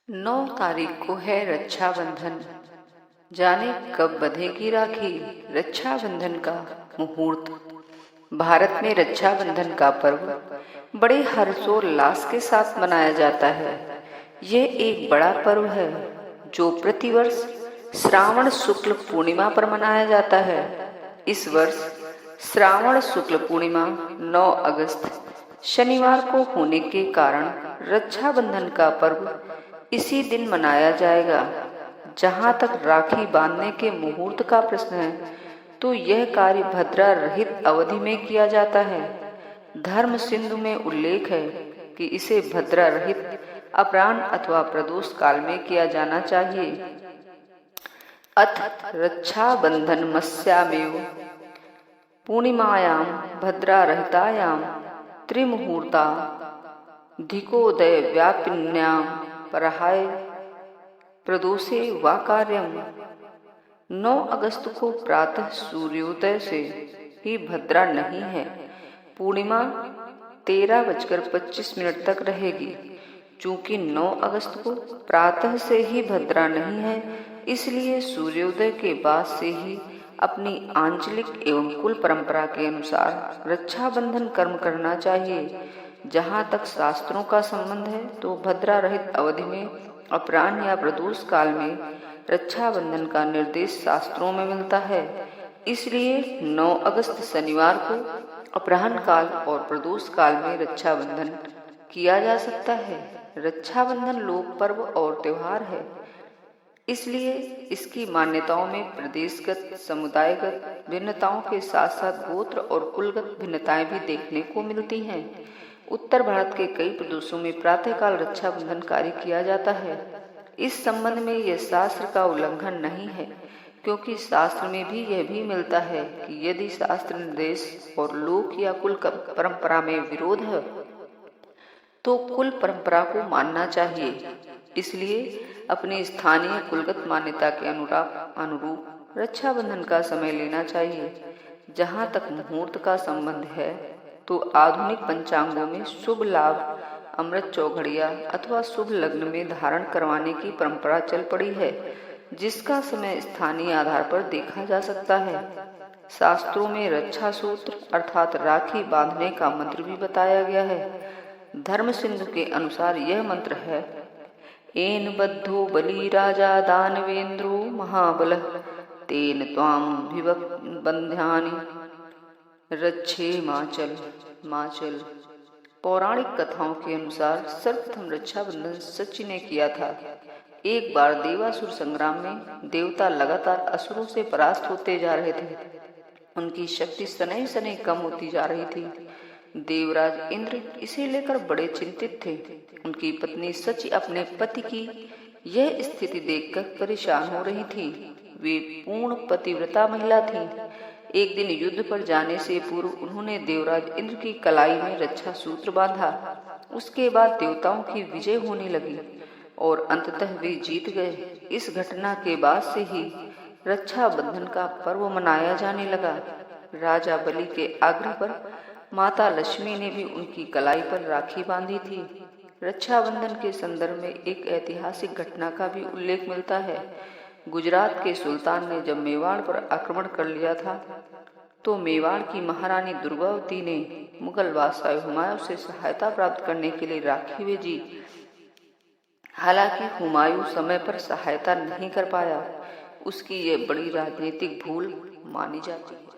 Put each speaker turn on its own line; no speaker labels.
9 तारीख को है रक्षाबंधन। जाने कब बंधेगी राखी रक्षाबंधन का मुहूर्त। भारत में रक्षाबंधन का पर्व बड़े हर्षोल्लास के साथ मनाया जाता है। यह एक बड़ा पर्व है जो प्रतिवर्ष श्रावण शुक्ल पूर्णिमा पर मनाया जाता है। इस वर्ष श्रावण शुक्ल पूर्णिमा 9 अगस्त शनिवार को होने के कारण रक्षाबंधन का पर्व इसी दिन मनाया जाएगा। जहां तक राखी बांधने के मुहूर्त का प्रश्न है तो यह कार्य भद्रा रहित अवधि में किया जाता है। धर्म सिंधु में उल्लेख है कि इसे भद्रा रहित अपराह्न अथवा प्रदोष काल में किया जाना चाहिए। अथ रक्षाबंधन मस्यामेव पूर्णिमायां भद्रा रहितायां त्रिमुहूर्ता धिकोदय व्यापिन्यां परहाय प्रदोषे वा कार्यम। 9 अगस्त को प्रातः सूर्योदय से ही भद्रा नहीं है। पूर्णिमा 13:25 तक रहेगी। चूंकि 9 अगस्त को प्रातः से ही भद्रा नहीं है, इसलिए सूर्योदय के बाद से ही अपनी आंचलिक एवं कुल परंपरा के अनुसार रक्षाबंधन कर्म करना चाहिए। जहाँ तक शास्त्रों का संबंध है तो भद्रा रहित अवधि में अपराह्न या प्रदोष काल में रक्षाबंधन का निर्देश शास्त्रों में मिलता है। इसलिए 9 अगस्त शनिवार को अपराह्न काल और प्रदोष काल में रक्षाबंधन किया जा सकता है। रक्षाबंधन लोक पर्व और त्योहार है, इसलिए इसकी मान्यताओं में प्रदेशगत समुदायगत भिन्नताओं के साथ साथ गोत्र और कुलगत भिन्नताएं भी देखने को मिलती हैं। उत्तर भारत के कई प्रदेशों में प्रातःकाल रक्षाबंधन कार्य किया जाता है। इस संबंध में यह शास्त्र का उल्लंघन नहीं है, क्योंकि शास्त्र में भी यह भी मिलता है कि यदि शास्त्र निर्देश और लोक या कुल परंपरा में विरोध है तो कुल परंपरा को मानना चाहिए। इसलिए अपनी स्थानीय कुलगत मान्यता के अनुरूप रक्षाबंधन का समय लेना चाहिए। जहाँ तक मुहूर्त का संबंध है तो आधुनिक पंचांगों में शुभ लाभ अमृत चौघड़िया अथवा शुभ लग्न में धारण करवाने की परंपरा चल पड़ी है, जिसका समय स्थानीय आधार पर देखा जा सकता है। शास्त्रों में रक्षा सूत्र अर्थात राखी बांधने का मंत्र भी बताया गया है। धर्म सिंधु के अनुसार यह मंत्र है, एन बद्धो बलि राजा दानवेंद्रो महाबलः तेन त्वाम बंध्यानि रक्षे माचल माचल। पौराणिक कथाओं के अनुसार सर्वप्रथम रक्षाबंधन सची ने किया था। एक बार देवासुर संग्राम में देवता लगातार असुरों से परास्त होते जा रहे थे। उनकी शक्ति शनैः शनैः कम होती जा रही थी। देवराज इंद्र इसे लेकर बड़े चिंतित थे। उनकी पत्नी सची अपने पति की यह स्थिति देखकर परेशान हो रही थी। वे पूर्ण पतिव्रता महिला थी। एक दिन युद्ध पर जाने से पूर्व उन्होंने देवराज इंद्र की कलाई में रक्षा सूत्र बांधा। उसके बाद देवताओं की विजय होने लगी और अंततः वे जीत गए। इस घटना के बाद से ही रक्षाबंधन का पर्व मनाया जाने लगा। राजा बलि के आग्रह पर माता लक्ष्मी ने भी उनकी कलाई पर राखी बांधी थी। रक्षाबंधन के संदर्भ में एक ऐतिहासिक घटना का भी उल्लेख मिलता है। गुजरात के सुल्तान ने जब मेवाड़ पर आक्रमण कर लिया था तो मेवाड़ की महारानी दुर्गावती ने मुगल बादशाह हुमायूं से सहायता प्राप्त करने के लिए राखी भेजी। हालांकि हुमायूं समय पर सहायता नहीं कर पाया। उसकी यह बड़ी राजनीतिक भूल मानी जाती है।